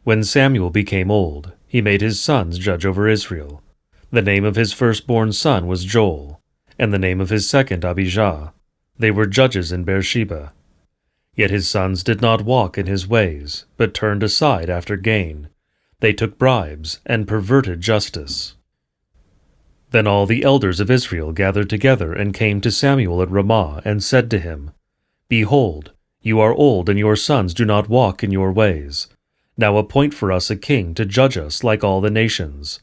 When Samuel became old, he made his sons judge over Israel. The name of his firstborn son was Joel, and the name of his second Abijah. They were judges in Beersheba. Yet his sons did not walk in his ways, but turned aside after gain. They took bribes and perverted justice. Then all the elders of Israel gathered together and came to Samuel at Ramah and said to him, Behold, you are old, and your sons do not walk in your ways. Now appoint for us a king to judge us like all the nations.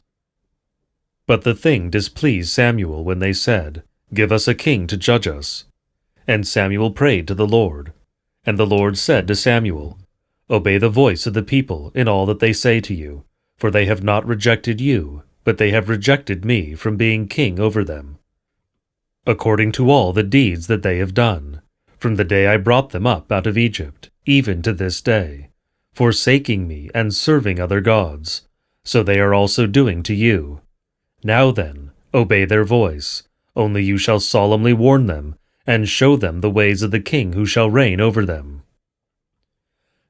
But the thing displeased Samuel when they said, Give us a king to judge us. And Samuel prayed to the Lord. And the Lord said to Samuel, Obey the voice of the people in all that they say to you, for they have not rejected you, but they have rejected me from being king over them, according to all the deeds that they have done, from the day I brought them up out of Egypt, even to this day, forsaking me and serving other gods. So they are also doing to you. Now then, obey their voice, only you shall solemnly warn them, and show them the ways of the king who shall reign over them.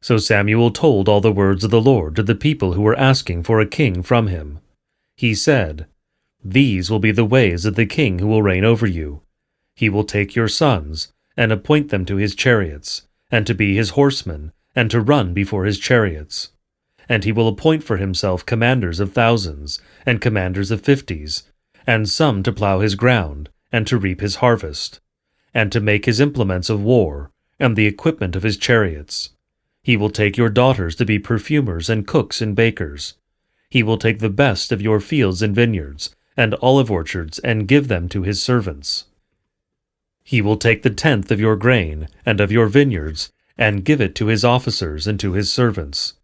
So Samuel told all the words of the Lord to the people who were asking for a king from him. He said, These will be the ways of the king who will reign over you. He will take your sons, and appoint them to his chariots, and to be his horsemen, and to run before his chariots. And he will appoint for himself commanders of thousands, and commanders of 50s, and some to plow his ground, and to reap his harvest, and to make his implements of war, and the equipment of his chariots. He will take your daughters to be perfumers and cooks and bakers. He will take the best of your fields and vineyards, and olive orchards, and give them to his servants. He will take the 10th of your grain, and of your vineyards, and give it to his officers and to his servants.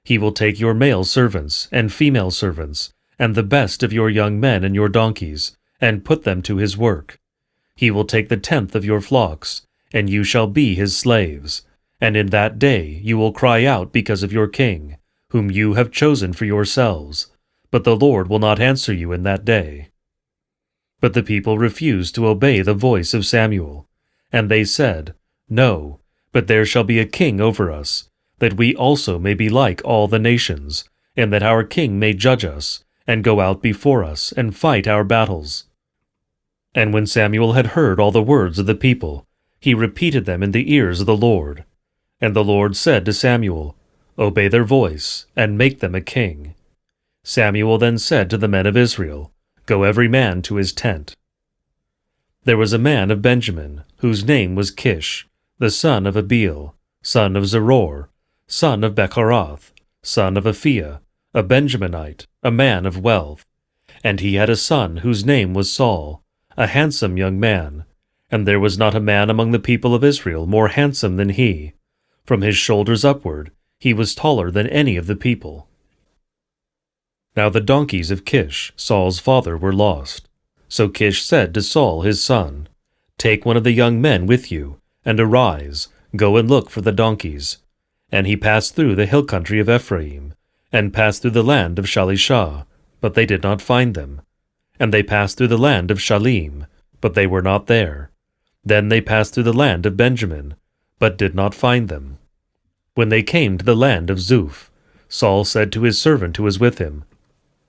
He will take your male servants and female servants, and the best of your young men and your donkeys, and put them to his work. He will take the 10th of your flocks, and you shall be his slaves. And in that day you will cry out because of your king, whom you have chosen for yourselves. But the Lord will not answer you in that day. But the people refused to obey the voice of Samuel. And they said, No, but there shall be a king over us, that we also may be like all the nations, and that our king may judge us, and go out before us, and fight our battles. And when Samuel had heard all the words of the people, he repeated them in the ears of the Lord. And the Lord said to Samuel, Obey their voice, and make them a king. Samuel then said to the men of Israel, Go every man to his tent. There was a man of Benjamin, whose name was Kish, the son of Abiel, son of Zeror, son of Bechorath, son of Aphiah, a Benjaminite, a man of wealth. And he had a son whose name was Saul, a handsome young man. And there was not a man among the people of Israel more handsome than he. From his shoulders upward, he was taller than any of the people. Now the donkeys of Kish, Saul's father, were lost. So Kish said to Saul his son, Take one of the young men with you, and arise, go and look for the donkeys. And he passed through the hill country of Ephraim, and passed through the land of Shalishah, but they did not find them. And they passed through the land of Shalim, but they were not there. Then they passed through the land of Benjamin, but did not find them. When they came to the land of Zuph, Saul said to his servant who was with him,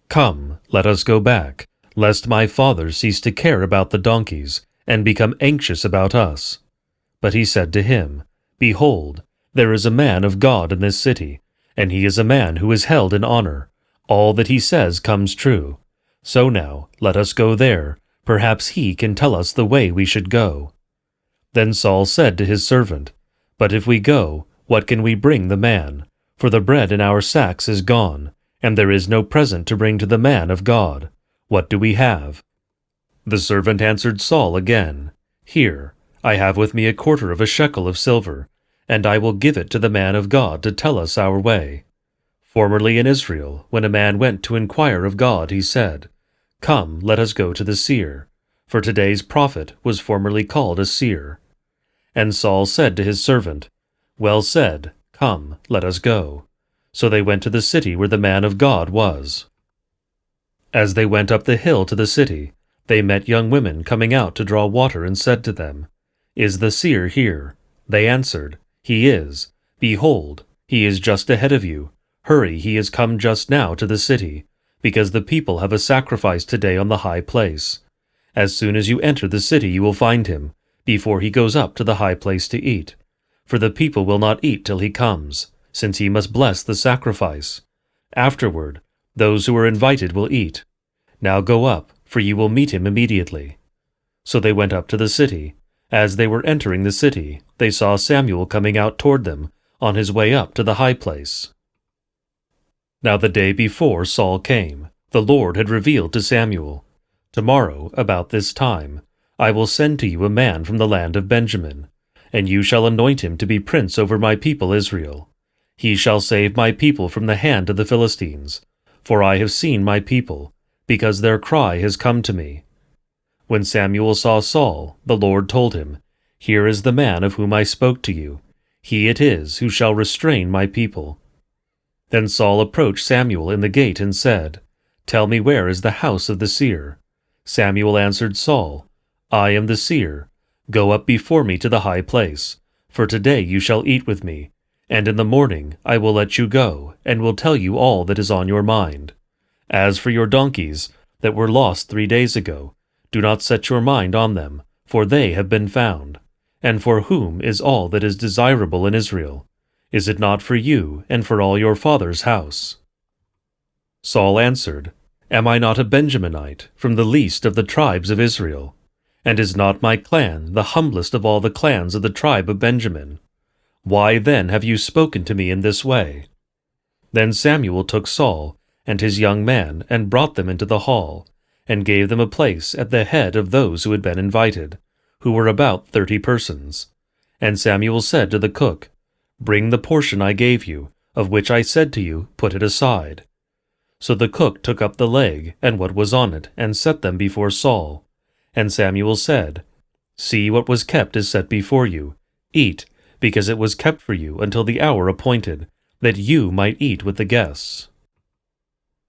Come, let us go back, lest my father cease to care about the donkeys, and become anxious about us. But he said to him, Behold, there is a man of God in this city, and he is a man who is held in honor. All that he says comes true. So now, let us go there. Perhaps he can tell us the way we should go. Then Saul said to his servant, But if we go, what can we bring the man? For the bread in our sacks is gone, and there is no present to bring to the man of God. What do we have? The servant answered Saul again, Here, I have with me 1/4 shekel of silver, and I will give it to the man of God to tell us our way. Formerly in Israel, when a man went to inquire of God, he said, Come, let us go to the seer. For today's prophet was formerly called a seer. And Saul said to his servant, Well said, come, let us go. So they went to the city where the man of God was. As they went up the hill to the city, they met young women coming out to draw water and said to them, Is the seer here? They answered, He is. Behold, he is just ahead of you, Hurry, he is come just now to the city, because the people have a sacrifice today on the high place. As soon as you enter the city you will find him, before he goes up to the high place to eat. For the people will not eat till he comes, since he must bless the sacrifice. Afterward, those who are invited will eat. Now go up, for you will meet him immediately." So they went up to the city. As they were entering the city, they saw Samuel coming out toward them, on his way up to the high place. Now the day before Saul came, the Lord had revealed to Samuel, "Tomorrow, about this time, I will send to you a man from the land of Benjamin, and you shall anoint him to be prince over my people Israel. He shall save my people from the hand of the Philistines, for I have seen my people, because their cry has come to me." When Samuel saw Saul, the Lord told him, "Here is the man of whom I spoke to you. He it is who shall restrain my people." Then Saul approached Samuel in the gate and said, "Tell me, where is the house of the seer?" Samuel answered Saul, "I am the seer. Go up before me to the high place, for today you shall eat with me, and in the morning I will let you go, and will tell you all that is on your mind. As for your donkeys, that were lost 3 days ago, do not set your mind on them, for they have been found. And for whom is all that is desirable in Israel? Is it not for you and for all your father's house?" Saul answered, "Am I not a Benjaminite, from the least of the tribes of Israel? And is not my clan the humblest of all the clans of the tribe of Benjamin? Why then have you spoken to me in this way?" Then Samuel took Saul and his young man and brought them into the hall, and gave them a place at the head of those who had been invited, who were about 30 persons. And Samuel said to the cook, "Bring the portion I gave you, of which I said to you, put it aside." So the cook took up the leg and what was on it, and set them before Saul. And Samuel said, "See, what was kept is set before you. Eat, because it was kept for you until the hour appointed, that you might eat with the guests."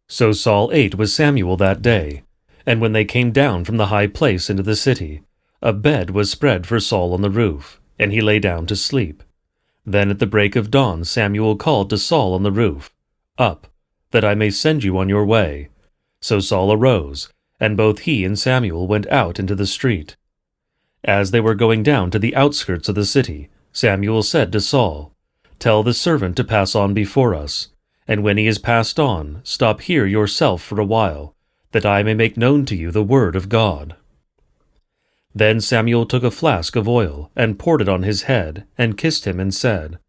So Saul ate with Samuel that day. And when they came down from the high place into the city, a bed was spread for Saul on the roof, and he lay down to sleep. Then at the break of dawn Samuel called to Saul on the roof, "Up, that I may send you on your way." So Saul arose, and both he and Samuel went out into the street. As they were going down to the outskirts of the city, Samuel said to Saul, "Tell the servant to pass on before us, and when he has passed on, stop here yourself for a while, that I may make known to you the word of God." Then Samuel took a flask of oil, and poured it on his head, and kissed him, and said,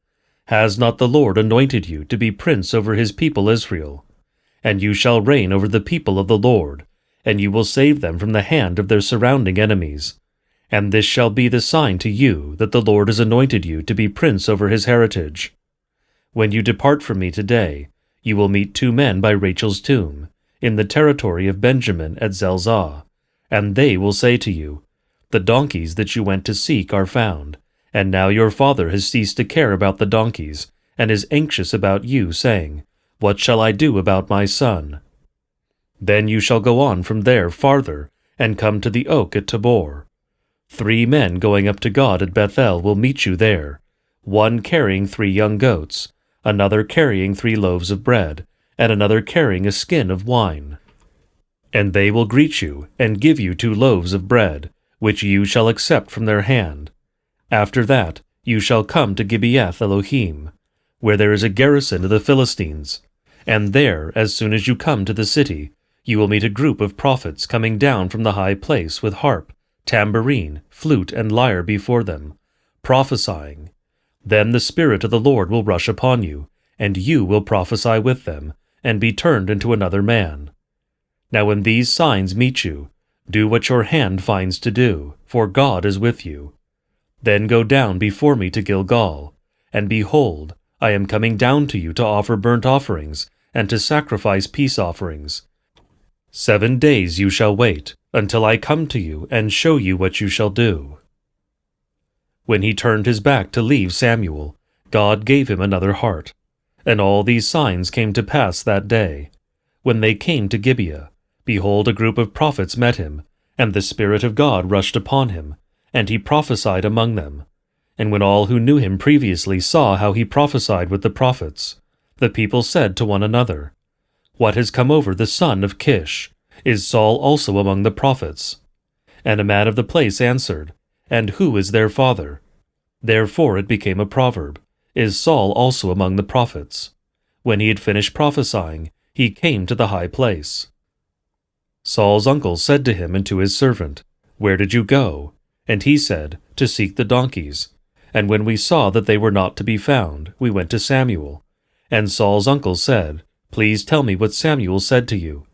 "Has not the Lord anointed you to be prince over his people Israel? And you shall reign over the people of the Lord, and you will save them from the hand of their surrounding enemies. And this shall be the sign to you that the Lord has anointed you to be prince over his heritage. When you depart from me today, you will meet 2 men by Rachel's tomb, in the territory of Benjamin at Zelzah, and they will say to you, 'The donkeys that you went to seek are found, and now your father has ceased to care about the donkeys, and is anxious about you, saying, What shall I do about my son?' Then you shall go on from there farther, and come to the oak at Tabor. 3 men going up to God at Bethel will meet you there, one carrying 3 young goats, another carrying 3 loaves of bread, and another carrying a skin of wine. And they will greet you, and give you 2 loaves of bread, which you shall accept from their hand. After that you shall come to Gibeath Elohim, where there is a garrison of the Philistines, and there, as soon as you come to the city, you will meet a group of prophets coming down from the high place with harp, tambourine, flute, and lyre before them, prophesying. Then the Spirit of the Lord will rush upon you, and you will prophesy with them, and be turned into another man. Now when these signs meet you, do what your hand finds to do, for God is with you. Then go down before me to Gilgal, and behold, I am coming down to you to offer burnt offerings, and to sacrifice peace offerings. 7 days you shall wait, until I come to you and show you what you shall do." When he turned his back to leave Samuel, God gave him another heart. And all these signs came to pass that day. When they came to Gibeah, behold, a group of prophets met him, and the Spirit of God rushed upon him, and he prophesied among them. And when all who knew him previously saw how he prophesied with the prophets, The people said to one another, "What has come over the son of Kish? Is Saul also among the prophets?" And a man of the place answered, "And who is their father?" Therefore it became a proverb, "Is Saul also among the prophets?" When he had finished prophesying, he came to the high place. Saul's uncle said to him and to his servant, "Where did you go?" And he said, "To seek the donkeys. And when we saw that they were not to be found, we went to Samuel. And Saul's uncle said, 'Please tell me what Samuel said to you.'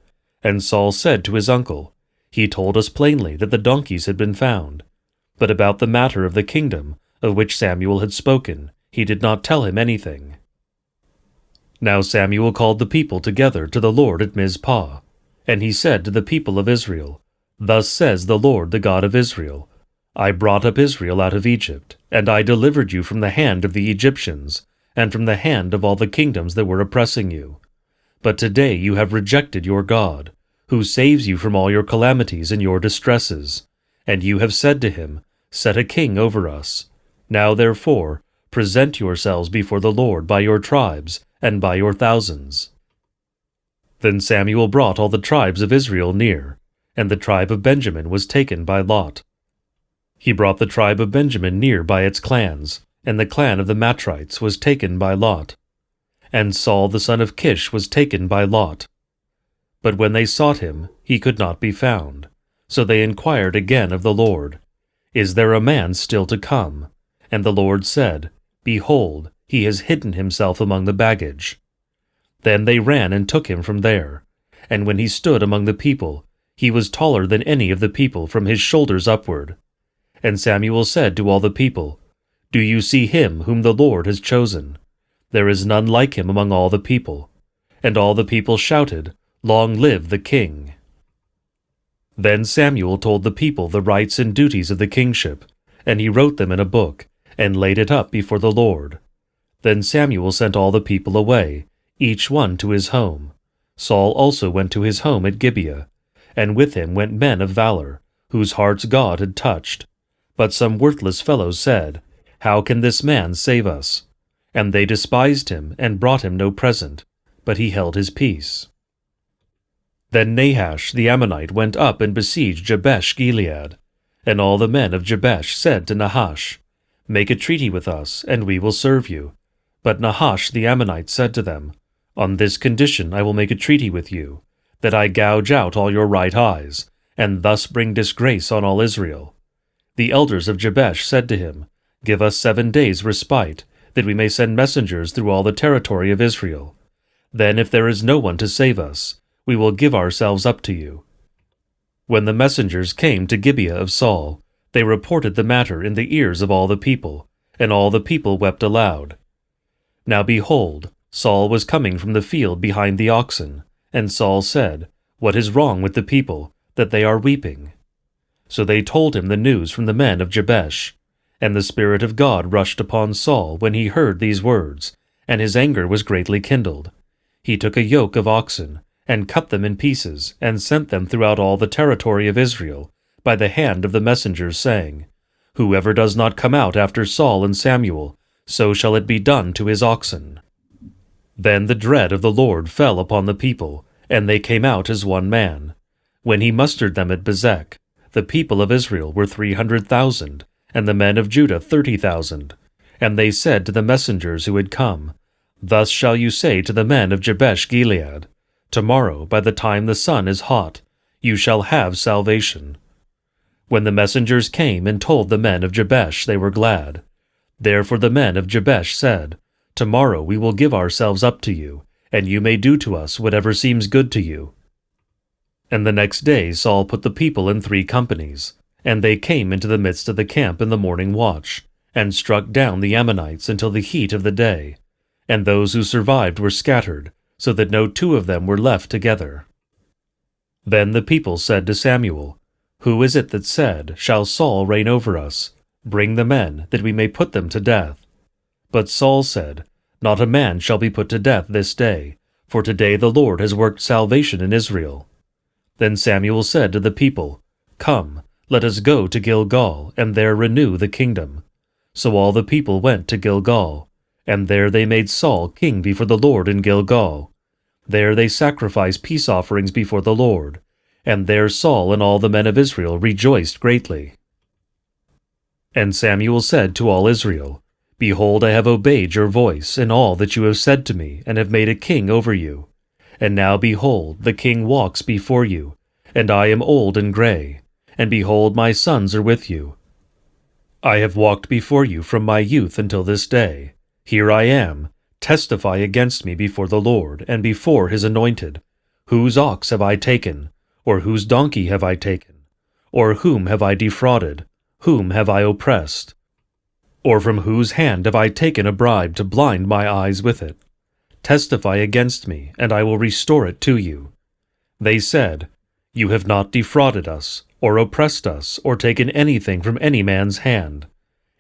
And Saul said to his uncle, 'He told us plainly that the donkeys had been found. But about the matter of the kingdom, of which Samuel had spoken, he did not tell him anything." Now Samuel called the people together to the Lord at Mizpah. And he said to the people of Israel, "Thus says the Lord, the God of Israel, I brought up Israel out of Egypt, and I delivered you from the hand of the Egyptians, and from the hand of all the kingdoms that were oppressing you. But today you have rejected your God, who saves you from all your calamities and your distresses. And you have said to him, 'Set a king over us.' Now therefore, present yourselves before the Lord by your tribes and by your thousands." Then Samuel brought all the tribes of Israel near, and the tribe of Benjamin was taken by lot. He brought the tribe of Benjamin near by its clans, and the clan of the Matrites was taken by lot. And Saul the son of Kish was taken by lot. But when they sought him, he could not be found. So they inquired again of the Lord, "Is there a man still to come?" And the Lord said, "Behold, he has hidden himself among the baggage." Then they ran and took him from there. And when he stood among the people, he was taller than any of the people from his shoulders upward. And Samuel said to all the people, "Do you see him whom the Lord has chosen? There is none like him among all the people." And all the people shouted, "Long live the king!" Then Samuel told the people the rights and duties of the kingship, and he wrote them in a book, and laid it up before the Lord. Then Samuel sent all the people away, each one to his home. Saul also went to his home at Gibeah, and with him went men of valor, whose hearts God had touched. But some worthless fellows said, "How can this man save us?" And they despised him, and brought him no present, but he held his peace. Then Nahash the Ammonite went up and besieged Jabesh Gilead. And all the men of Jabesh said to Nahash, "Make a treaty with us, and we will serve you." But Nahash the Ammonite said to them, "On this condition I will make a treaty with you, that I gouge out all your right eyes, and thus bring disgrace on all Israel." The elders of Jabesh said to him, "Give us 7 days' respite, that we may send messengers through all the territory of Israel. Then if there is no one to save us, we will give ourselves up to you." When the messengers came to Gibeah of Saul, they reported the matter in the ears of all the people, and all the people wept aloud. Now behold, Saul was coming from the field behind the oxen, and Saul said, "What is wrong with the people, that they are weeping?" So they told him the news from the men of Jabesh. And the Spirit of God rushed upon Saul when he heard these words, and his anger was greatly kindled. He took a yoke of oxen, and cut them in pieces, and sent them throughout all the territory of Israel, by the hand of the messengers, saying, "Whoever does not come out after Saul and Samuel, so shall it be done to his oxen." Then the dread of the Lord fell upon the people, and they came out as one man. When he mustered them at Bezek, the people of Israel were 300,000, and the men of Judah 30,000. And they said to the messengers who had come, "Thus shall you say to the men of Jabesh Gilead, Tomorrow, by the time the sun is hot, you shall have salvation." When the messengers came and told the men of Jabesh, they were glad. Therefore the men of Jabesh said, "Tomorrow we will give ourselves up to you, and you may do to us whatever seems good to you." And the next day Saul put the people in 3 companies, and they came into the midst of the camp in the morning watch, and struck down the Ammonites until the heat of the day. And those who survived were scattered, so that no 2 of them were left together. Then the people said to Samuel, "Who is it that said, 'Shall Saul reign over us?' Bring the men, that we may put them to death." But Saul said, "Not a man shall be put to death this day, for today the Lord has worked salvation in Israel." Then Samuel said to the people, "Come, let us go to Gilgal, and there renew the kingdom." So all the people went to Gilgal. And there they made Saul king before the Lord in Gilgal. There they sacrificed peace offerings before the Lord, and there Saul and all the men of Israel rejoiced greatly. And Samuel said to all Israel, Behold, I have obeyed your voice in all that you have said to me, and have made a king over you. And now behold, the king walks before you, and I am old and gray, and behold, my sons are with you. I have walked before you from my youth until this day. Here I am. Testify against me before the Lord, and before his anointed. Whose ox have I taken? Or whose donkey have I taken? Or whom have I defrauded? Whom have I oppressed? Or from whose hand have I taken a bribe to blind my eyes with it? Testify against me, and I will restore it to you. They said, You have not defrauded us, or oppressed us, or taken anything from any man's hand.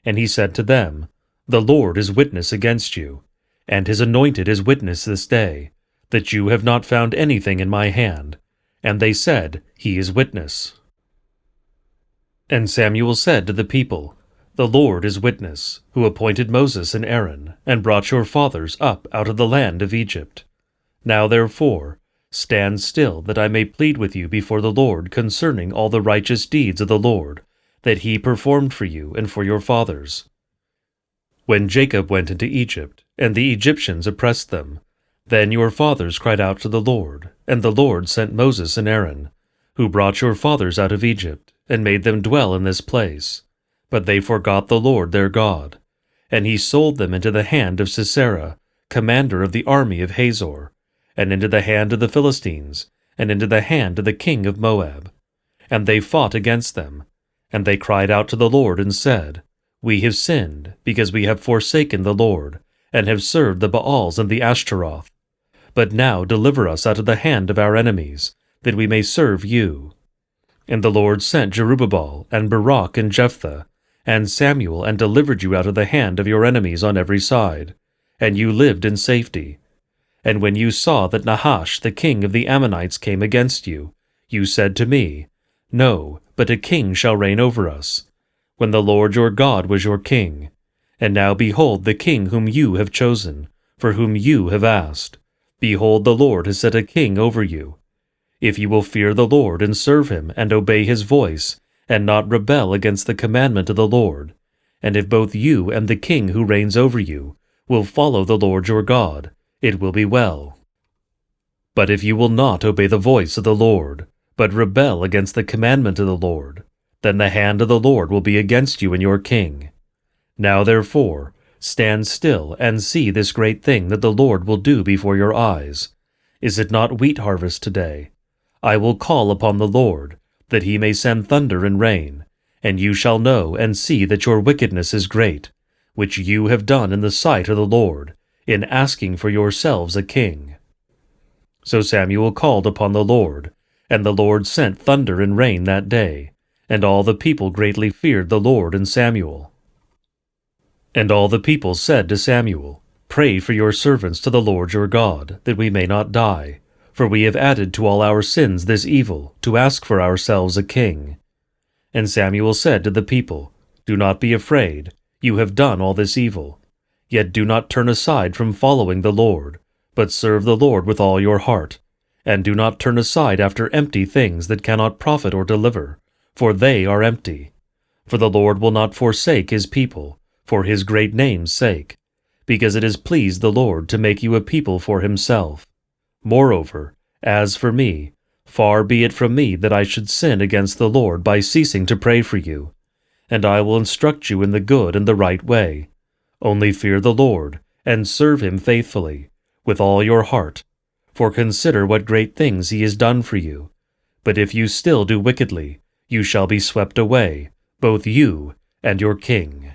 And he said to them, The Lord is witness against you, and his anointed is witness this day, that you have not found anything in my hand. And they said, He is witness. And Samuel said to the people, The Lord is witness, who appointed Moses and Aaron, and brought your fathers up out of the land of Egypt. Now therefore, stand still, that I may plead with you before the Lord concerning all the righteous deeds of the Lord, that he performed for you and for your fathers. When Jacob went into Egypt, and the Egyptians oppressed them, then your fathers cried out to the Lord, and the Lord sent Moses and Aaron, who brought your fathers out of Egypt, and made them dwell in this place. But they forgot the Lord their God, and he sold them into the hand of Sisera, commander of the army of Hazor, and into the hand of the Philistines, and into the hand of the king of Moab. And they fought against them, and they cried out to the Lord and said, We have sinned, because we have forsaken the Lord, and have served the Baals and the Ashtaroth. But now deliver us out of the hand of our enemies, that we may serve you. And the Lord sent Jerubbaal, and Barak, and Jephthah, and Samuel, and delivered you out of the hand of your enemies on every side, and you lived in safety. And when you saw that Nahash the king of the Ammonites came against you, you said to me, No, but a king shall reign over us, when the Lord your God was your king. And now behold the king whom you have chosen, for whom you have asked. Behold, the Lord has set a king over you. If you will fear the Lord and serve him and obey his voice, and not rebel against the commandment of the Lord, and if both you and the king who reigns over you will follow the Lord your God, it will be well. But if you will not obey the voice of the Lord, but rebel against the commandment of the Lord, then the hand of the Lord will be against you and your king. Now therefore, stand still and see this great thing that the Lord will do before your eyes. Is it not wheat harvest today? I will call upon the Lord, that he may send thunder and rain, and you shall know and see that your wickedness is great, which you have done in the sight of the Lord, in asking for yourselves a king. So Samuel called upon the Lord, and the Lord sent thunder and rain that day, and all the people greatly feared the Lord and Samuel. And all the people said to Samuel, Pray for your servants to the Lord your God, that we may not die, for we have added to all our sins this evil, to ask for ourselves a king. And Samuel said to the people, Do not be afraid, you have done all this evil. Yet do not turn aside from following the Lord, but serve the Lord with all your heart, and do not turn aside after empty things that cannot profit or deliver, for they are empty. For the Lord will not forsake his people, for his great name's sake, because it has pleased the Lord to make you a people for himself. Moreover, as for me, far be it from me that I should sin against the Lord by ceasing to pray for you, and I will instruct you in the good and the right way. Only fear the Lord, and serve him faithfully, with all your heart, for consider what great things he has done for you. But if you still do wickedly, you shall be swept away, both you and your king.